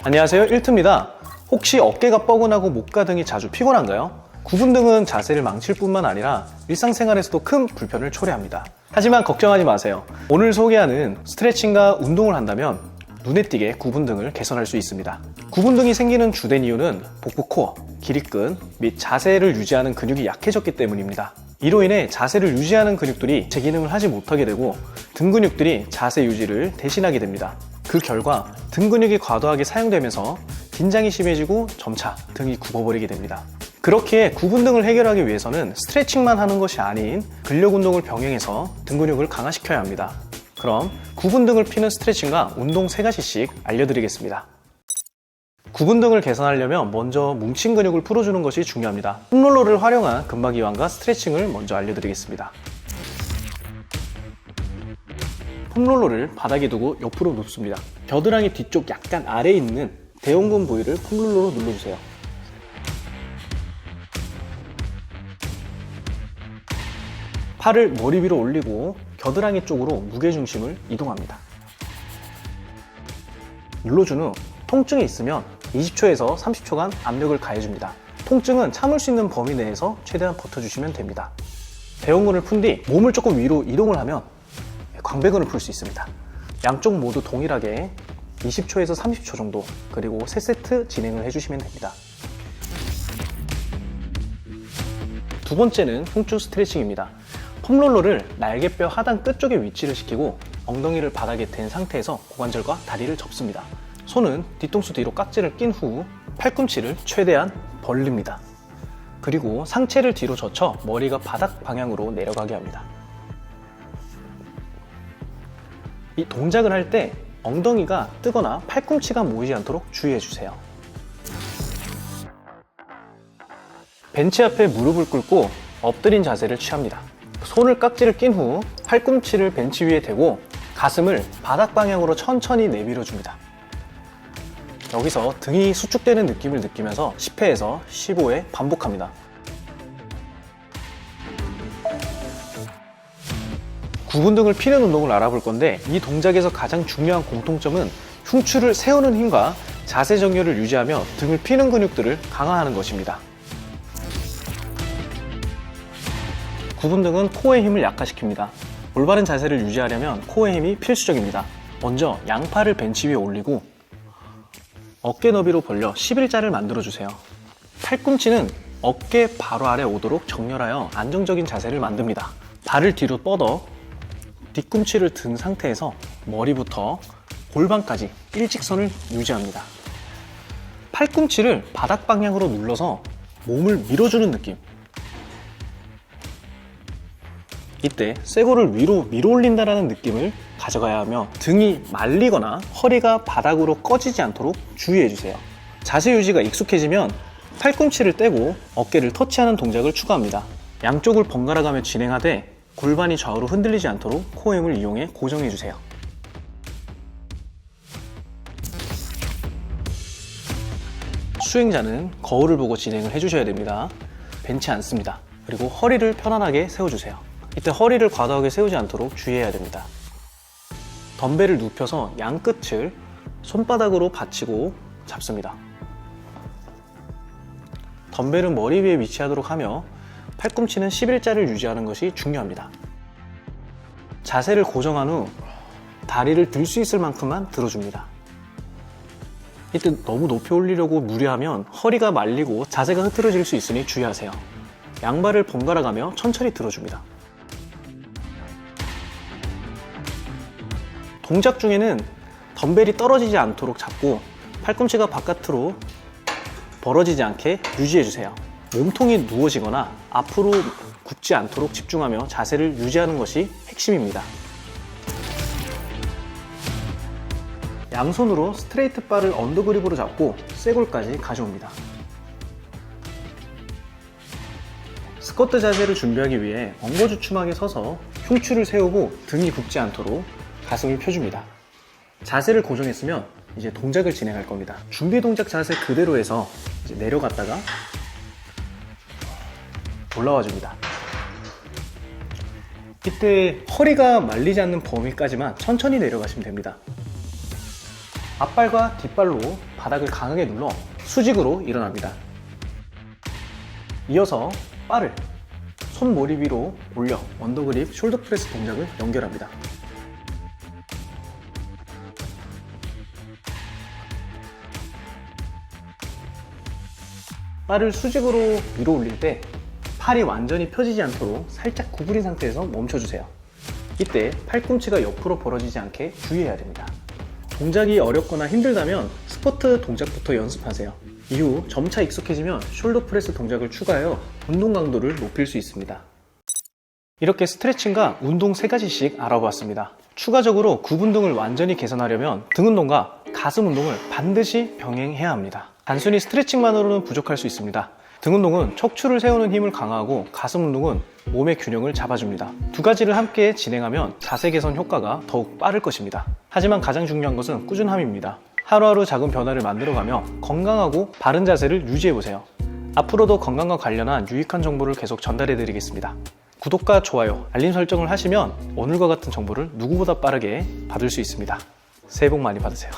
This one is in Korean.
안녕하세요, 1투입니다. 혹시 어깨가 뻐근하고 목과 등이 자주 피곤한가요? 구분 등은 자세를 망칠 뿐만 아니라 일상생활에서도 큰 불편을 초래합니다. 하지만 걱정하지 마세요. 오늘 소개하는 스트레칭과 운동을 한다면 눈에 띄게 구분 등을 개선할 수 있습니다. 구분 등이 생기는 주된 이유는 복부 코어, 기립근 및 자세를 유지하는 근육이 약해졌기 때문입니다. 이로 인해 자세를 유지하는 근육들이 제 기능을 하지 못하게 되고 등 근육들이 자세 유지를 대신하게 됩니다. 그 결과 등 근육이 과도하게 사용되면서 긴장이 심해지고 점차 등이 굽어버리게 됩니다. 그렇기에 구분 등을 해결하기 위해서는 스트레칭만 하는 것이 아닌 근력 운동을 병행해서 등 근육을 강화시켜야 합니다. 그럼 구분 등을 피는 스트레칭과 운동 3가지씩 알려드리겠습니다. 구분 등을 개선하려면 먼저 뭉친 근육을 풀어주는 것이 중요합니다. 폼롤러를 활용한 근막 이완과 스트레칭을 먼저 알려드리겠습니다. 폼롤러를 바닥에 두고 옆으로 눕습니다. 겨드랑이 뒤쪽 약간 아래에 있는 대형근 부위를 폼롤러로 눌러주세요. 팔을 머리 위로 올리고 겨드랑이 쪽으로 무게중심을 이동합니다. 눌러준 후 통증이 있으면 20초에서 30초간 압력을 가해줍니다. 통증은 참을 수 있는 범위 내에서 최대한 버텨주시면 됩니다. 대형근을 푼 뒤 몸을 조금 위로 이동을 하면 광배근을 풀 수 있습니다. 양쪽 모두 동일하게 20초에서 30초 정도, 그리고 3세트 진행을 해주시면 됩니다. 두 번째는 흉추 스트레칭입니다. 폼롤러를 날개뼈 하단 끝쪽에 위치를 시키고 엉덩이를 바닥에 댄 상태에서 고관절과 다리를 접습니다. 손은 뒤통수 뒤로 깍지를 낀 후 팔꿈치를 최대한 벌립니다. 그리고 상체를 뒤로 젖혀 머리가 바닥 방향으로 내려가게 합니다. 이 동작을 할 때 엉덩이가 뜨거나 팔꿈치가 모이지 않도록 주의해주세요. 벤치 앞에 무릎을 꿇고 엎드린 자세를 취합니다. 손을 깍지를 낀 후 팔꿈치를 벤치 위에 대고 가슴을 바닥 방향으로 천천히 내밀어줍니다. 여기서 등이 수축되는 느낌을 느끼면서 10회에서 15회 반복합니다. 구분 등을 피는 운동을 알아볼 건데, 이 동작에서 가장 중요한 공통점은 흉추를 세우는 힘과 자세 정렬을 유지하며 등을 피는 근육들을 강화하는 것입니다. 구분 등은 코어의 힘을 약화시킵니다. 올바른 자세를 유지하려면 코어의 힘이 필수적입니다. 먼저 양팔을 벤치 위에 올리고 어깨 너비로 벌려 11자를 만들어주세요. 팔꿈치는 어깨 바로 아래 오도록 정렬하여 안정적인 자세를 만듭니다. 발을 뒤로 뻗어 뒤꿈치를 든 상태에서 머리부터 골반까지 일직선을 유지합니다. 팔꿈치를 바닥 방향으로 눌러서 몸을 밀어주는 느낌. 이때 쇄골을 위로 밀어 올린다는 느낌을 가져가야 하며 등이 말리거나 허리가 바닥으로 꺼지지 않도록 주의해주세요. 자세 유지가 익숙해지면 팔꿈치를 떼고 어깨를 터치하는 동작을 추가합니다. 양쪽을 번갈아 가며 진행하되 골반이 좌우로 흔들리지 않도록 코어 힘을 이용해 고정해주세요. 수행자는 거울을 보고 진행을 해주셔야 됩니다. 벤치 앉습니다. 그리고 허리를 편안하게 세워주세요. 이때 허리를 과도하게 세우지 않도록 주의해야 됩니다. 덤벨을 눕혀서 양 끝을 손바닥으로 받치고 잡습니다. 덤벨은 머리 위에 위치하도록 하며 팔꿈치는 11자를 유지하는 것이 중요합니다. 자세를 고정한 후 다리를 들 수 있을 만큼만 들어줍니다. 이때 너무 높이 올리려고 무리하면 허리가 말리고 자세가 흐트러질 수 있으니 주의하세요. 양발을 번갈아 가며 천천히 들어줍니다. 동작 중에는 덤벨이 떨어지지 않도록 잡고 팔꿈치가 바깥으로 벌어지지 않게 유지해주세요. 몸통이 누워지거나 앞으로 굽지 않도록 집중하며 자세를 유지하는 것이 핵심입니다. 양손으로 스트레이트 바를 언더그립으로 잡고 쇄골까지 가져옵니다. 스쿼트 자세를 준비하기 위해 엉거주춤하게 서서 흉추를 세우고 등이 굽지 않도록 가슴을 펴줍니다. 자세를 고정했으면 이제 동작을 진행할 겁니다. 준비 동작 자세 그대로 해서 이제 내려갔다가 올라와 줍니다. 이때 허리가 말리지 않는 범위까지만 천천히 내려가시면 됩니다. 앞발과 뒷발로 바닥을 강하게 눌러 수직으로 일어납니다. 이어서 바를 손머리 위로 올려 언더그립 숄더 프레스 동작을 연결합니다. 바를 수직으로 위로 올릴 때 팔이 완전히 펴지지 않도록 살짝 구부린 상태에서 멈춰주세요. 이때 팔꿈치가 옆으로 벌어지지 않게 주의해야 됩니다. 동작이 어렵거나 힘들다면 스쿼트 동작부터 연습하세요. 이후 점차 익숙해지면 숄더 프레스 동작을 추가하여 운동 강도를 높일 수 있습니다. 이렇게 스트레칭과 운동 3가지씩 알아보았습니다. 추가적으로 구분 등을 완전히 개선하려면 등 운동과 가슴 운동을 반드시 병행해야 합니다. 단순히 스트레칭만으로는 부족할 수 있습니다. 등 운동은 척추를 세우는 힘을 강화하고 가슴 운동은 몸의 균형을 잡아줍니다. 2가지를 함께 진행하면 자세 개선 효과가 더욱 빠를 것입니다. 하지만 가장 중요한 것은 꾸준함입니다. 하루하루 작은 변화를 만들어가며 건강하고 바른 자세를 유지해보세요. 앞으로도 건강과 관련한 유익한 정보를 계속 전달해드리겠습니다. 구독과 좋아요, 알림 설정을 하시면 오늘과 같은 정보를 누구보다 빠르게 받을 수 있습니다. 새해 복 많이 받으세요.